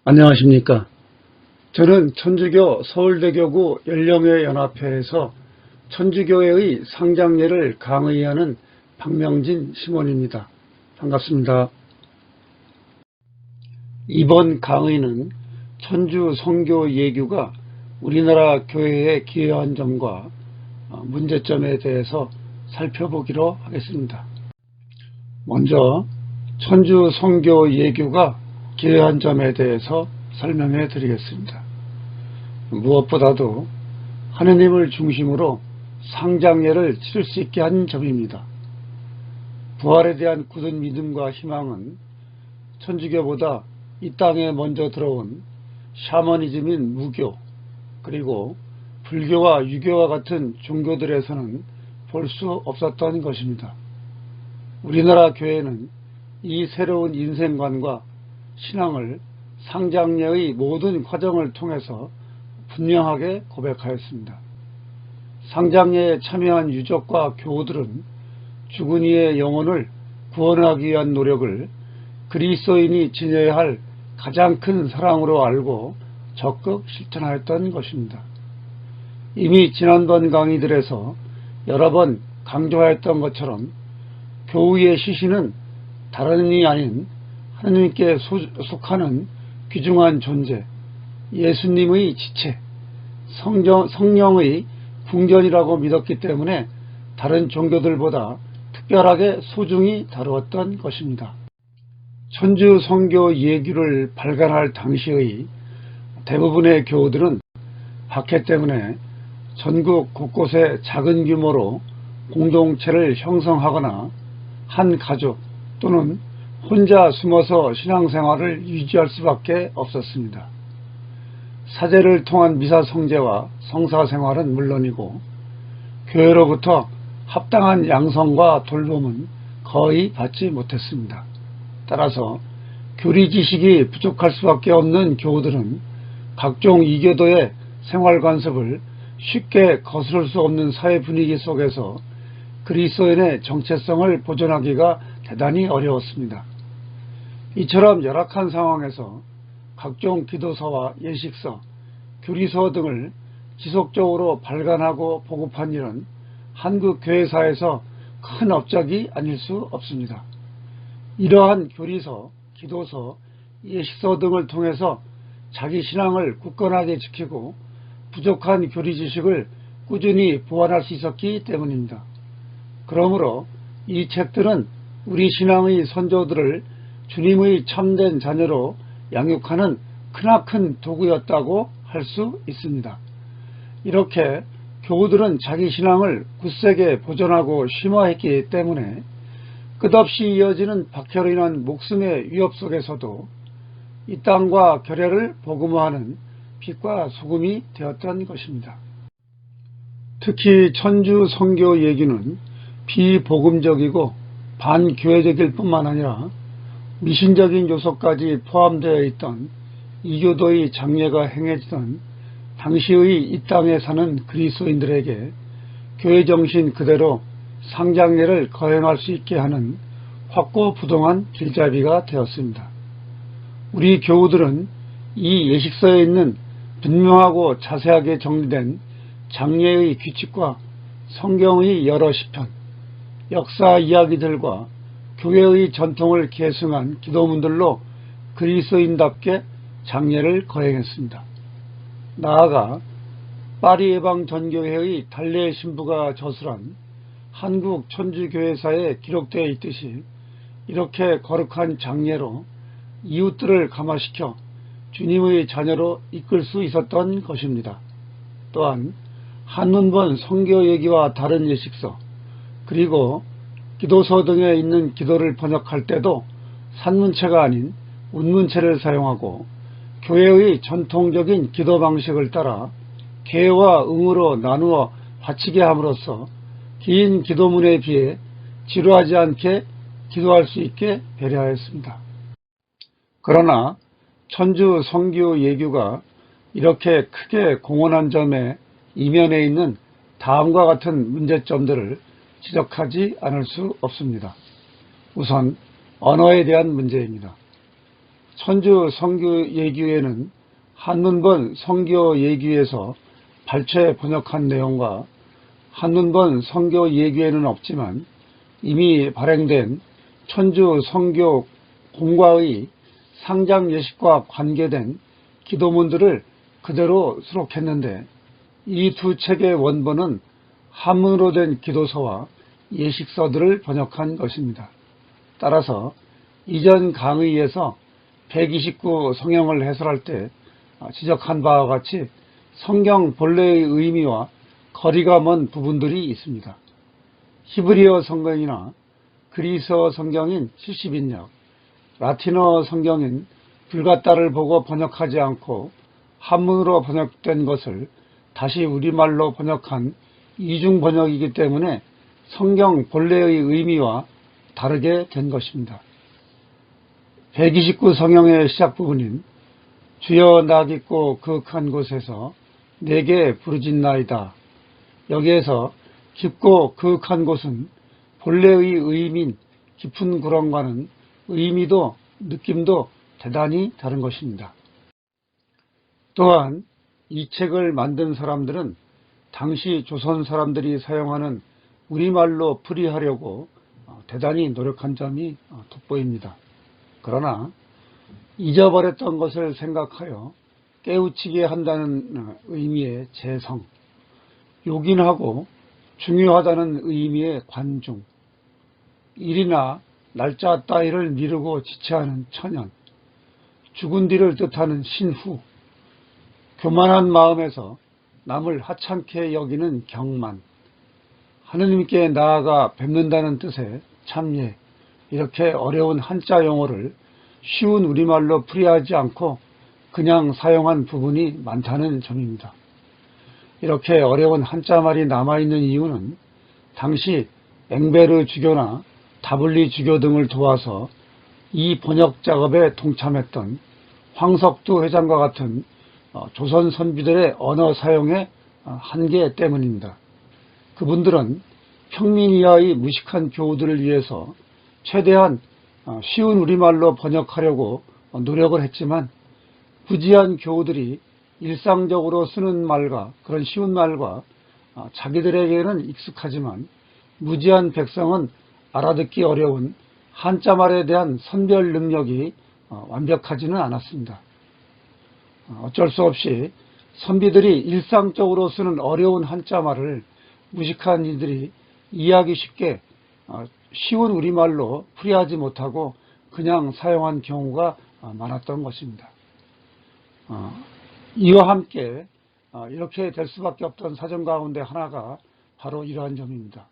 안녕하십니까. 저는 천주교 서울대교구 연령회연합회에서 천주교회의 상장례를 강의하는 박명진 시몬입니다. 반갑습니다. 이번 강의는 천주 성교 예규가 우리나라 교회에 기여한 점과 문제점에 대해서 살펴보기로 하겠습니다. 먼저 천주 성교 예규가 기여한 점에 대해서 설명해 드리겠습니다. 무엇보다도 하느님을 중심으로 상장례를 치를 수 있게 한 점입니다. 부활에 대한 굳은 믿음과 희망은 천주교보다 이 땅에 먼저 들어온 샤머니즘인 무교, 그리고 불교와 유교와 같은 종교들에서는 볼 수 없었던 것입니다. 우리나라 교회는 이 새로운 인생관과 신앙을 상장례의 모든 과정을 통해서 분명하게 고백하였습니다. 상장례에 참여한 유족과 교우들은 죽은 이의 영혼을 구원하기 위한 노력을 그리스도인이 지녀야 할 가장 큰 사랑으로 알고 적극 실천하였던 것입니다. 이미 지난번 강의들에서 여러 번 강조하였던 것처럼 교우의 시신은 다른 이이 아닌 하느님께 속하는 귀중한 존재, 예수님의 지체, 성령의 궁전이라고 믿었기 때문에 다른 종교들보다 특별하게 소중히 다루었던 것입니다. 천주 성교 예규를 발간할 당시의 대부분의 교우들은 박해 때문에 전국 곳곳에 작은 규모로 공동체를 형성하거나 한 가족 또는 혼자 숨어서 신앙생활을 유지할 수밖에 없었습니다. 사제를 통한 미사 성제와 성사생활은 물론이고 교회로부터 합당한 양성과 돌봄은 거의 받지 못했습니다. 따라서 교리 지식이 부족할 수밖에 없는 교우들은 각종 이교도의 생활관습을 쉽게 거스를 수 없는 사회 분위기 속에서 그리스도인의 정체성을 보존하기가 대단히 어려웠습니다. 이처럼 열악한 상황에서 각종 기도서와 예식서, 교리서 등을 지속적으로 발간하고 보급한 일은 한국 교회사에서 큰 업적이 아닐 수 없습니다. 이러한 교리서, 기도서, 예식서 등을 통해서 자기 신앙을 굳건하게 지키고 부족한 교리 지식을 꾸준히 보완할 수 있었기 때문입니다. 그러므로 이 책들은 우리 신앙의 선조들을 주님의 참된 자녀로 양육하는 크나큰 도구였다고 할 수 있습니다. 이렇게 교우들은 자기 신앙을 굳세게 보존하고 심화했기 때문에 끝없이 이어지는 박해로 인한 목숨의 위협 속에서도 이 땅과 결례를 복음화하는 빛과 소금이 되었던 것입니다. 특히 천주 성교 예규는 비복음적이고 반교회적일 뿐만 아니라 미신적인 요소까지 포함되어 있던 이교도의 장례가 행해지던 당시의 이 땅에 사는 그리스도인들에게 교회 정신 그대로 상장례를 거행할 수 있게 하는 확고부동한 길잡이가 되었습니다. 우리 교우들은 이 예식서에 있는 분명하고 자세하게 정리된 장례의 규칙과 성경의 여러 시편, 역사 이야기들과 교회의 전통을 계승한 기도문들로 그리스도인답게 장례를 거행했습니다. 나아가 파리 예방 전교회의 달래 신부가 저술한 한국 천주교회사에 기록되어 있듯이 이렇게 거룩한 장례로 이웃들을 감화시켜 주님의 자녀로 이끌 수 있었던 것입니다. 또한 한문본 성교 얘기와 다른 예식서, 그리고 기도서 등에 있는 기도를 번역할 때도 산문체가 아닌 운문체를 사용하고 교회의 전통적인 기도 방식을 따라 개와 응으로 나누어 바치게 함으로써 긴 기도문에 비해 지루하지 않게 기도할 수 있게 배려하였습니다. 그러나 천주 성교 예규가 이렇게 크게 공헌한 점에 이면에 있는 다음과 같은 문제점들을 지적하지 않을 수 없습니다. 우선 언어에 대한 문제입니다. 천주 성교 예규에는 한문본 성교 예규에서 발췌 번역한 내용과 한문본 성교 예규에는 없지만 이미 발행된 천주 성교 공과의 상장 예식과 관계된 기도문들을 그대로 수록했는데, 이 두 책의 원본은 한문으로 된 기도서와 예식서들을 번역한 것입니다. 따라서 이전 강의에서 129 성경을 해설할 때 지적한 바와 같이 성경 본래의 의미와 거리가 먼 부분들이 있습니다. 히브리어 성경이나 그리스어 성경인 70인역, 라틴어 성경인 불가따를 보고 번역하지 않고 한문으로 번역된 것을 다시 우리말로 번역한 이중 번역이기 때문에 성경 본래의 의미와 다르게 된 것입니다. 129 성경의 시작 부분인 주여 나 깊고 그윽한 곳에서 내게 부르짖나이다. 여기에서 깊고 그윽한 곳은 본래의 의미인 깊은 구렁과는 의미도 느낌도 대단히 다른 것입니다. 또한 이 책을 만든 사람들은 당시 조선 사람들이 사용하는 우리말로 풀이하려고 대단히 노력한 점이 돋보입니다. 그러나 잊어버렸던 것을 생각하여 깨우치게 한다는 의미의 재성, 요긴하고 중요하다는 의미의 관중, 일이나 날짜 따위를 미루고 지체하는 천연, 죽은 뒤를 뜻하는 신후, 교만한 마음에서 남을 하찮게 여기는 경만, 하느님께 나아가 뵙는다는 뜻의 참예, 이렇게 어려운 한자 용어를 쉬운 우리말로 풀이하지 않고 그냥 사용한 부분이 많다는 점입니다. 이렇게 어려운 한자말이 남아있는 이유는 당시 앵베르 주교나 다블리 주교 등을 도와서 이 번역 작업에 동참했던 황석두 회장과 같은 조선 선비들의 언어 사용의 한계 때문입니다. 그분들은 평민 이하의 무식한 교우들을 위해서 최대한 쉬운 우리말로 번역하려고 노력을 했지만, 부지한 교우들이 일상적으로 쓰는 말과 그런 쉬운 말과 자기들에게는 익숙하지만 무지한 백성은 알아듣기 어려운 한자말에 대한 선별 능력이 완벽하지는 않았습니다. 어쩔 수 없이 선비들이 일상적으로 쓰는 어려운 한자말을 무식한 이들이 이해하기 쉽게 쉬운 우리말로 풀이하지 못하고 그냥 사용한 경우가 많았던 것입니다. 이와 함께 이렇게 될 수밖에 없던 사정 가운데 하나가 바로 이러한 점입니다.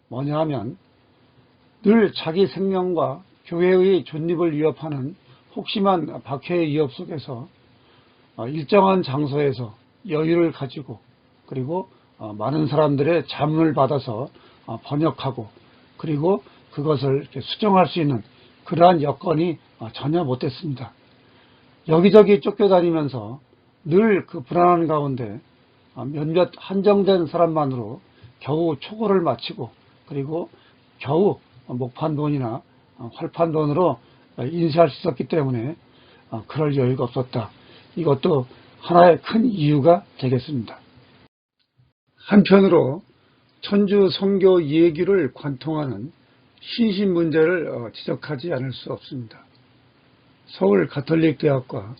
뭐냐 하면 늘 자기 생명과 교회의 존립을 위협하는 혹심한 박해의 위협 속에서 일정한 장소에서 여유를 가지고, 그리고 많은 사람들의 자문을 받아서 번역하고, 그리고 그것을 이렇게 수정할 수 있는 그러한 여건이 전혀 못됐습니다. 여기저기 쫓겨다니면서 늘 그 불안한 가운데 몇몇 한정된 사람만으로 겨우 초고를 마치고, 그리고 겨우 목판돈이나 활판돈으로 인쇄할 수 있었기 때문에 그럴 여유가 없었다. 이것도 하나의 큰 이유가 되겠습니다. 한편으로 천주 성교 예규를 관통하는 신신 문제를 지적하지 않을 수 없습니다. 서울 가톨릭대학과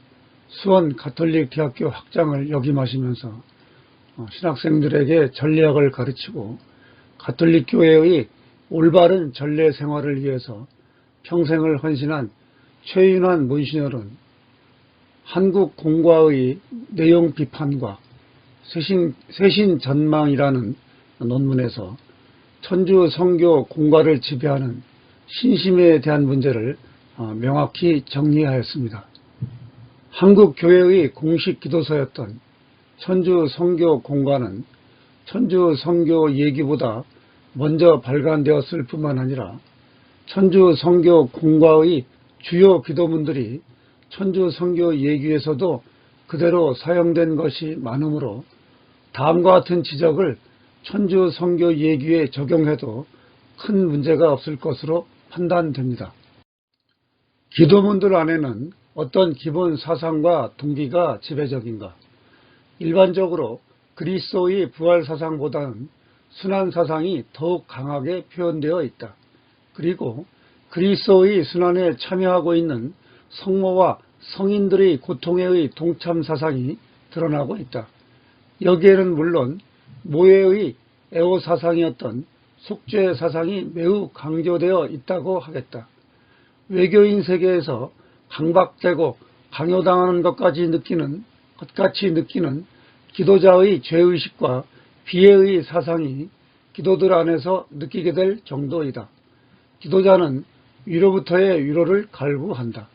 수원 가톨릭대학교 학장을 역임하시면서 신학생들에게 전례학을 가르치고 가톨릭교회의 올바른 전례 생활을 위해서 평생을 헌신한 최윤환 문신열은 한국 공과의 내용 비판과 쇄신 전망이라는 논문에서 천주 성교 공과를 지배하는 신심에 대한 문제를 명확히 정리하였습니다. 한국 교회의 공식 기도서였던 천주 성교 공과는 천주 성교 예기보다 먼저 발간되었을 뿐만 아니라 천주 성교 공과의 주요 기도문들이 천주 성교 예규에서도 그대로 사용된 것이 많으므로 다음과 같은 지적을 천주 성교 예규에 적용해도 큰 문제가 없을 것으로 판단됩니다. 기도문들 안에는 어떤 기본 사상과 동기가 지배적인가? 일반적으로 그리스도의 부활 사상보다는 순환 사상이 더욱 강하게 표현되어 있다. 그리고 그리스도의 순환에 참여하고 있는 성모와 성인들의 고통에 의 동참 사상이 드러나고 있다. 여기에는 물론 모해의 애호 사상이었던 속죄 사상이 매우 강조되어 있다고 하겠다. 외교인 세계에서 강박되고 강요당하는 것같이 느끼는 기도자의 죄의식과 비애의 사상이 기도들 안에서 느끼게 될 정도이다. 기도자는 위로부터의 위로를 갈구한다.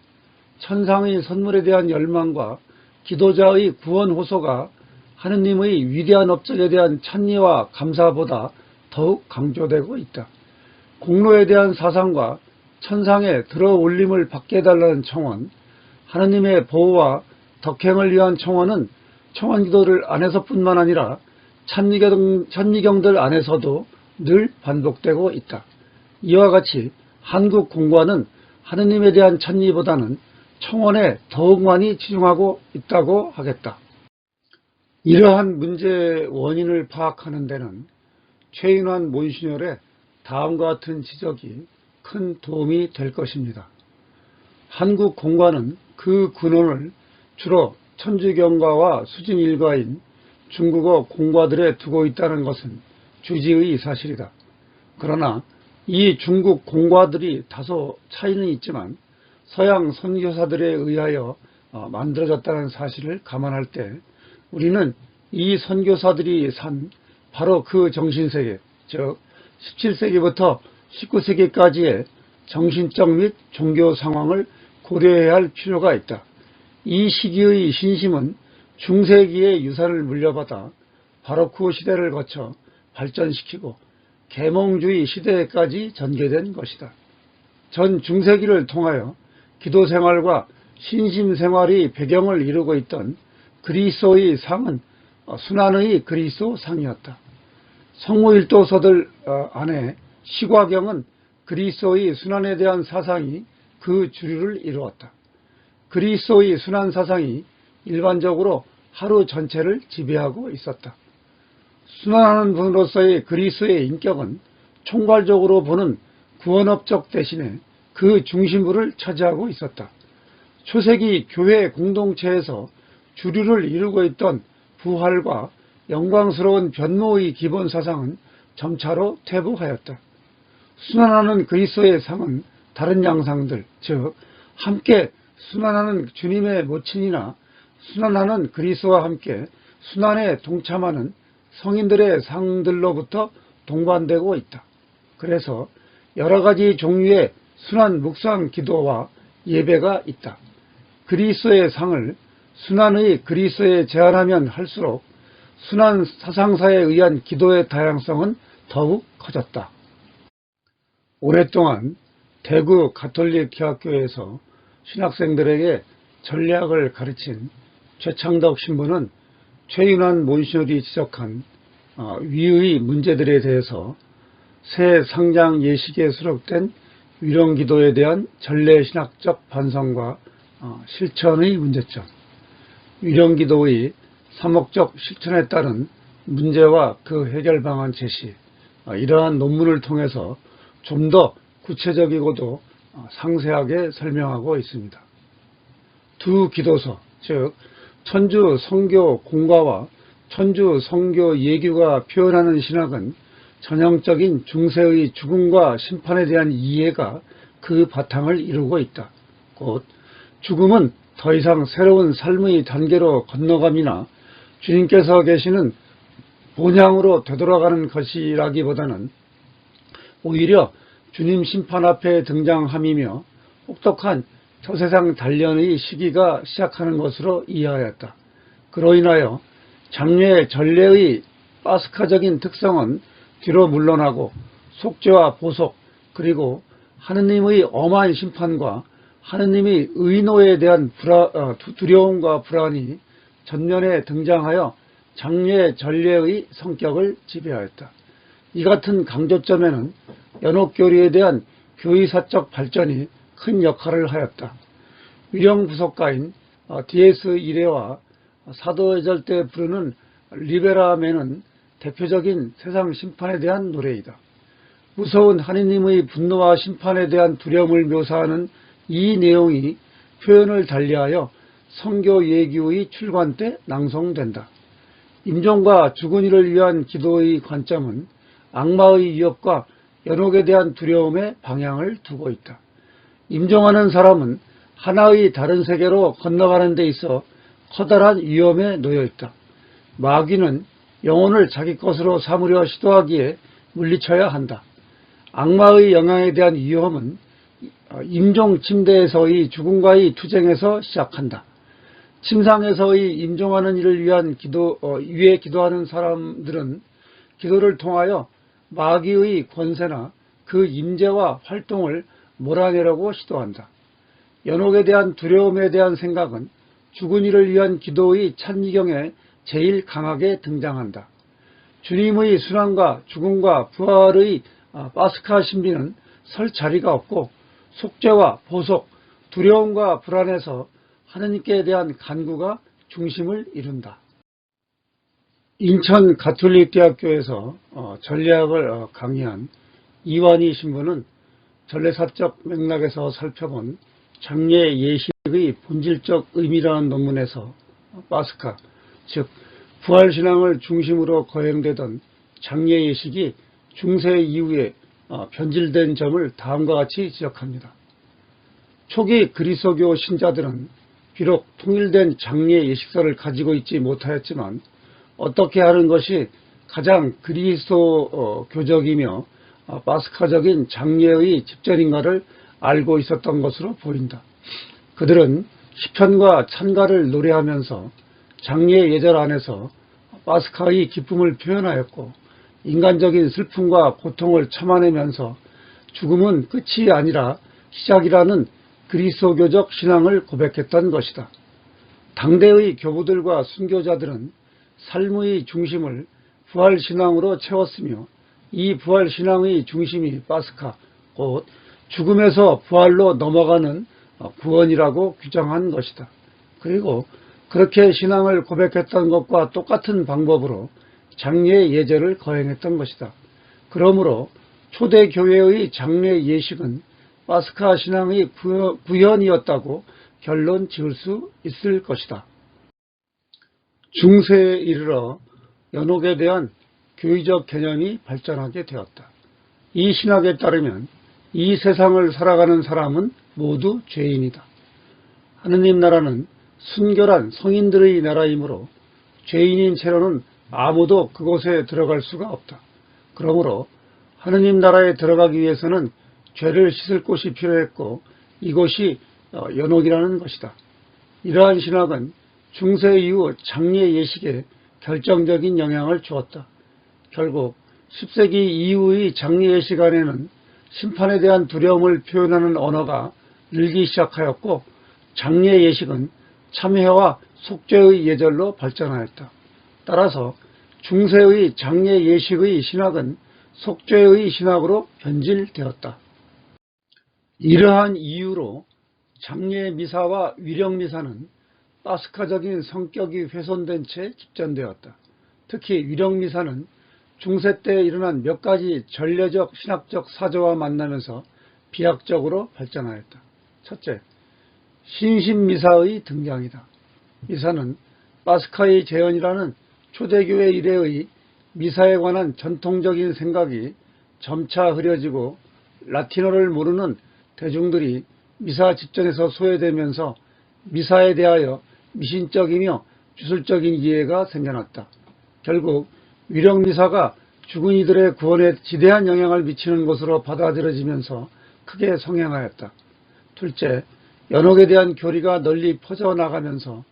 천상의 선물에 대한 열망과 기도자의 구원 호소가 하느님의 위대한 업적에 대한 찬미와 감사보다 더욱 강조되고 있다. 공로에 대한 사상과 천상에 들어올림을 받게 해달라는 청원, 하느님의 보호와 덕행을 위한 청원은 청원기도를 안에서뿐만 아니라 찬미경들 안에서도 늘 반복되고 있다. 이와 같이 한국 공과는 하느님에 대한 찬미보다는 청원에 더욱 많이 치중하고 있다고 하겠다. 이러한 문제의 원인을 파악하는 데는 최인환 몬시뇰의 다음과 같은 지적이 큰 도움이 될 것입니다. 한국 공과는 그 근원을 주로 천주경과와 수진일가인 중국어 공과들에 두고 있다는 것은 주지의 사실이다. 그러나 이 중국 공과들이 다소 차이는 있지만 서양 선교사들에 의하여 만들어졌다는 사실을 감안할 때 우리는 이 선교사들이 산 바로 그 정신세계, 즉 17세기부터 19세기까지의 정신적 및 종교 상황을 고려해야 할 필요가 있다. 이 시기의 신심은 중세기의 유산을 물려받아 바로크 시대를 거쳐 발전시키고 계몽주의 시대에까지 전개된 것이다. 전 중세기를 통하여 기도생활과 신심생활이 배경을 이루고 있던 그리스도의 상은 순환의 그리스도 상이었다. 성모일도서들 안에 시과경은 그리스도의 순환에 대한 사상이 그 주류를 이루었다. 그리스도의 순환 사상이 일반적으로 하루 전체를 지배하고 있었다. 순환하는 분으로서의 그리스도의 인격은 총괄적으로 보는 구원업적 대신에 그 중심부를 차지하고 있었다. 초세기 교회 공동체에서 주류를 이루고 있던 부활과 영광스러운 변모의 기본 사상은 점차로 퇴보하였다. 순환하는 그리스도의 상은 다른 양상들, 즉 함께 순환하는 주님의 모친이나 순환하는 그리스도와 함께 순환에 동참하는 성인들의 상들로부터 동반되고 있다. 그래서 여러 가지 종류의 순환 묵상 기도와 예배가 있다. 그리스도의 상을 순환의 그리스도에 제한하면 할수록 순환 사상사에 의한 기도의 다양성은 더욱 커졌다. 오랫동안 대구 가톨릭 기학교에서 신학생들에게 전략을 가르친 최창덕 신부는 최인환 몬시뇰이 지적한 위의 문제들에 대해서 새 상장 예식에 수록된 위령기도에 대한 전례신학적 반성과 실천의 문제점, 위령기도의 사목적 실천에 따른 문제와 그 해결 방안 제시, 이러한 논문을 통해서 좀 더 구체적이고도 상세하게 설명하고 있습니다. 두 기도서, 즉 천주 성교 공과와 천주 성교 예규가 표현하는 신학은 전형적인 중세의 죽음과 심판에 대한 이해가 그 바탕을 이루고 있다. 곧 죽음은 더 이상 새로운 삶의 단계로 건너감이나 주님께서 계시는 본향으로 되돌아가는 것이라기보다는 오히려 주님 심판 앞에 등장함이며 혹독한 저세상 단련의 시기가 시작하는 것으로 이해하였다. 그로 인하여 장례 전례의 파스카적인 특성은 뒤로 물러나고 속죄와 보속, 그리고 하느님의 엄한 심판과 하느님의 의노에 대한 두려움과 불안이 전면에 등장하여 장례 전례의 성격을 지배하였다. 이 같은 강조점에는 연옥교리에 대한 교의사적 발전이 큰 역할을 하였다. 위령부석가인 D.S. 이래와 사도예절 때 부르는 리베라맨은 대표적인 세상 심판에 대한 노래이다. 무서운 하느님의 분노와 심판에 대한 두려움을 묘사하는 이 내용이 표현을 달리하여 성교 예기의 출간 때 낭송된다. 임종과 죽은이를 위한 기도의 관점은 악마의 위협과 연옥에 대한 두려움에 방향을 두고 있다. 임종하는 사람은 하나의 다른 세계로 건너가는 데 있어 커다란 위험에 놓여 있다. 마귀는 영혼을 자기 것으로 삼으려 시도하기에 물리쳐야 한다. 악마의 영향에 대한 위험은 임종 침대에서의 죽음과의 투쟁에서 시작한다. 침상에서의 임종하는 일을 위해 기도하는 사람들은 기도를 통하여 마귀의 권세나 그 임재와 활동을 몰아내려고 시도한다. 연옥에 대한 두려움에 대한 생각은 죽은 이를 위한 기도의 찬미경에 제일 강하게 등장한다. 주님의 순환과 죽음과 부활의 파스카 신비는 설 자리가 없고 속죄와 보속, 두려움과 불안에서 하느님께 대한 간구가 중심을 이룬다. 인천 가톨릭대학교에서 전례학을 강의한 이완희 신부는 전례사적 맥락에서 살펴본 장례 예식의 본질적 의미라는 논문에서 파스카, 즉 부활신앙을 중심으로 거행되던 장례 예식이 중세 이후에 변질된 점을 다음과 같이 지적합니다. 초기 그리스도교 신자들은 비록 통일된 장례 예식서를 가지고 있지 못하였지만 어떻게 하는 것이 가장 그리스도교적이며 파스카적인 장례의 직전인가를 알고 있었던 것으로 보인다. 그들은 시편과 찬가를 노래하면서 장례 예절 안에서 파스카의 기쁨을 표현하였고 인간적인 슬픔과 고통을 참아내면서 죽음은 끝이 아니라 시작이라는 그리스도교적 신앙을 고백했던 것이다. 당대의 교부들과 순교자들은 삶의 중심을 부활신앙으로 채웠으며 이 부활신앙의 중심이 파스카, 곧 죽음에서 부활로 넘어가는 구원이라고 규정한 것이다. 그리고 그렇게 신앙을 고백했던 것과 똑같은 방법으로 장례 예절을 거행했던 것이다. 그러므로 초대교회의 장례 예식은 파스카 신앙의 구현이었다고 결론 지을 수 있을 것이다. 중세에 이르러 연옥에 대한 교의적 개념이 발전하게 되었다. 이 신학에 따르면 이 세상을 살아가는 사람은 모두 죄인이다. 하느님 나라는 순결한 성인들의 나라이므로 죄인인 채로는 아무도 그곳에 들어갈 수가 없다. 그러므로 하느님 나라에 들어가기 위해서는 죄를 씻을 곳이 필요했고 이곳이 연옥이라는 것이다. 이러한 신학은 중세 이후 장례 예식에 결정적인 영향을 주었다. 결국 10세기 이후의 장례 예식 안에는 심판에 대한 두려움을 표현하는 언어가 늘기 시작하였고 장례 예식은 참회와 속죄의 예절로 발전하였다. 따라서 중세의 장례 예식의 신학은 속죄의 신학으로 변질되었다. 이러한 이유로 장례 미사와 위령 미사는 파스카적인 성격이 훼손된 채 집전되었다. 특히 위령 미사는 중세 때 일어난 몇 가지 전례적 신학적 사조와 만나면서 비약적으로 발전하였다. 첫째, 신신미사의 등장이다. 미사는 파스카의 재현이라는 초대교회 이래의 미사에 관한 전통적인 생각이 점차 흐려지고 라틴어를 모르는 대중들이 미사 집전에서 소외되면서 미사에 대하여 미신적이며 주술적인 이해가 생겨났다. 결국 위령미사가 죽은 이들의 구원에 지대한 영향을 미치는 것으로 받아들여지면서 크게 성행하였다. 둘째, 연옥에 대한 교리가 널리 퍼져나가면서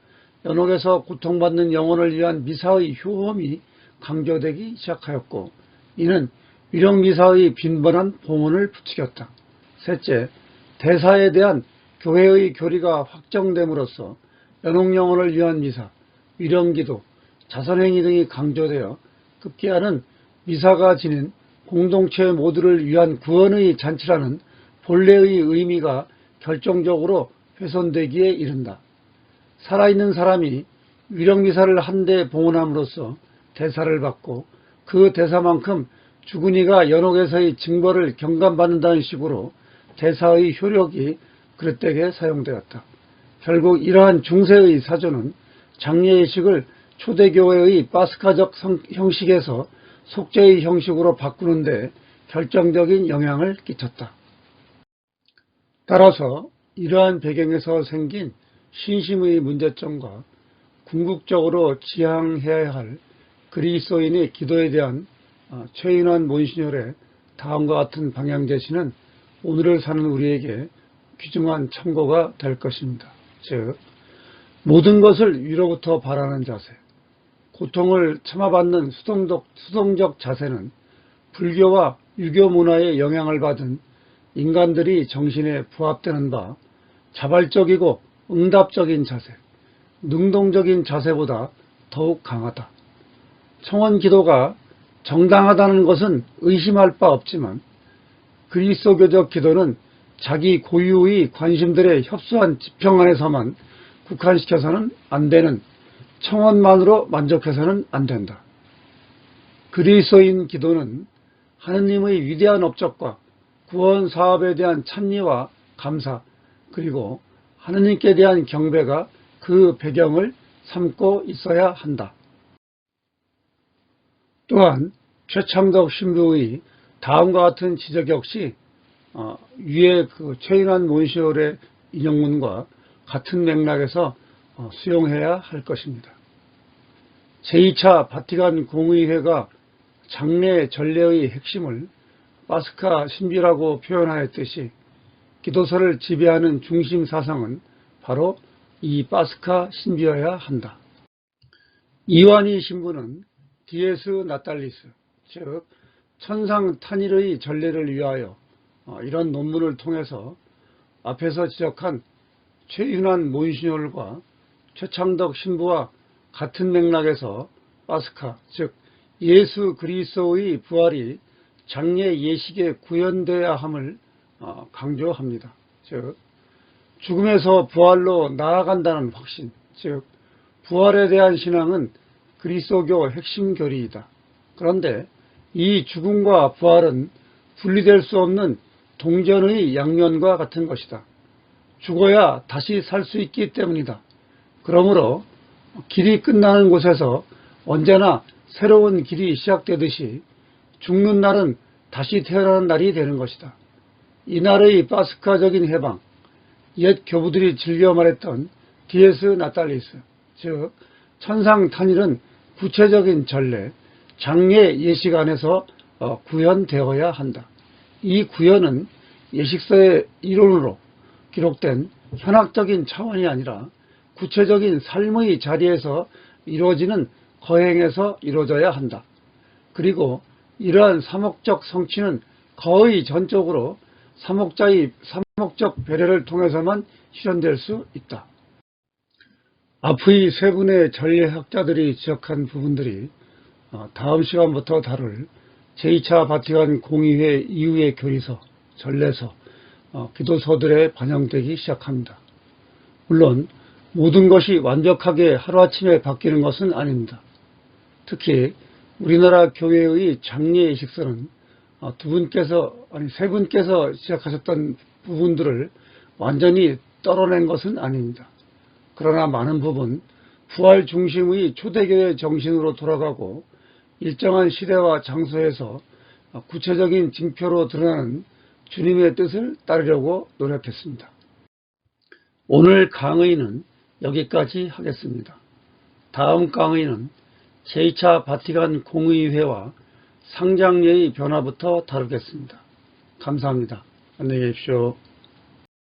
연옥에서 고통받는 영혼을 위한 미사의 효험이 강조되기 시작하였고 이는 위령미사의 빈번한 봉헌을 부추겼다. 셋째, 대사에 대한 교회의 교리가 확정됨으로써 연옥 영혼을 위한 미사, 위령기도, 자선행위 등이 강조되어 급기야는 미사가 지닌 공동체 모두를 위한 구원의 잔치라는 본래의 의미가 결정적으로 훼손되기에 이른다. 살아있는 사람이 위력미사를 한 대 봉헌함으로써 대사를 받고 그 대사만큼 죽은 이가 연옥에서의 징벌을 경감받는다는 식으로 대사의 효력이 그릇되게 사용되었다. 결국 이러한 중세의 사조는 장례의식을 초대교회의 파스카적 형식에서 속죄의 형식으로 바꾸는 데 결정적인 영향을 끼쳤다. 따라서 이러한 배경에서 생긴 신심의 문제점과 궁극적으로 지향해야 할 그리스도인의 기도에 대한 최인환 몬시뇰의 다음과 같은 방향 제시는 오늘을 사는 우리에게 귀중한 참고가 될 것입니다. 즉, 모든 것을 위로부터 바라는 자세, 고통을 참아받는 수동적 자세는 불교와 유교 문화의 영향을 받은 인간들이 정신에 부합되는 바 자발적이고 응답적인 자세, 능동적인 자세보다 더욱 강하다. 청원 기도가 정당하다는 것은 의심할 바 없지만 그리스도교적 기도는 자기 고유의 관심들의 협소한 지평 안에서만 국한시켜서는 안 되는 청원만으로 만족해서는 안 된다. 그리스도인 기도는 하느님의 위대한 업적과 구원 사업에 대한 찬미와 감사, 그리고 하느님께 대한 경배가 그 배경을 삼고 있어야 한다. 또한 최창덕 신부의 다음과 같은 지적 역시 위에 최인환 몬시뇰의 인용문과 같은 맥락에서 수용해야 할 것입니다. 제2차 바티칸 공의회가 장례 전례의 핵심을 파스카 신비라고 표현하였듯이 기도서를 지배하는 중심 사상은 바로 이 파스카 신비여야 한다. 이완희 신부는 디에스 나탈리스, 즉 천상 탄일의 전례를 위하여 이런 논문을 통해서 앞에서 지적한 최인환 몬시뇰과 최창덕 신부와 같은 맥락에서 파스카, 즉 예수 그리스도의 부활이 장례 예식에 구현되어야 함을 강조합니다. 즉 죽음에서 부활로 나아간다는 확신, 즉 부활에 대한 신앙은 그리스도교 핵심 교리이다. 그런데 이 죽음과 부활은 분리될 수 없는 동전의 양면과 같은 것이다. 죽어야 다시 살 수 있기 때문이다. 그러므로 길이 끝나는 곳에서 언제나 새로운 길이 시작되듯이 죽는 날은 다시 태어나는 날이 되는 것이다. 이날의 파스카적인 해방, 옛 교부들이 즐겨 말했던 디에스 나탈리스, 즉 천상 탄일은 구체적인 전례, 장례 예식 안에서 구현되어야 한다. 이 구현은 예식서의 이론으로 기록된 현학적인 차원이 아니라 구체적인 삶의 자리에서 이루어지는 거행에서 이루어져야 한다. 그리고 이러한 사목적 성취는 거의 전적으로 사목적 배려를 통해서만 실현될 수 있다. 앞의 세 분의 전례학자들이 지적한 부분들이 다음 시간부터 다룰 제2차 바티칸 공의회 이후의 교리서, 전례서, 기도서들에 반영되기 시작합니다. 물론 모든 것이 완벽하게 하루아침에 바뀌는 것은 아닙니다. 특히 우리나라 교회의 장례 예식서는 세 분께서 시작하셨던 부분들을 완전히 떨어낸 것은 아닙니다. 그러나 많은 부분 부활 중심의 초대교회 정신으로 돌아가고 일정한 시대와 장소에서 구체적인 징표로 드러나는 주님의 뜻을 따르려고 노력했습니다. 오늘 강의는 여기까지 하겠습니다. 다음 강의는 제2차 바티칸 공의회와 상장례의 변화부터 다루겠습니다. 감사합니다. 안녕히 계십시오.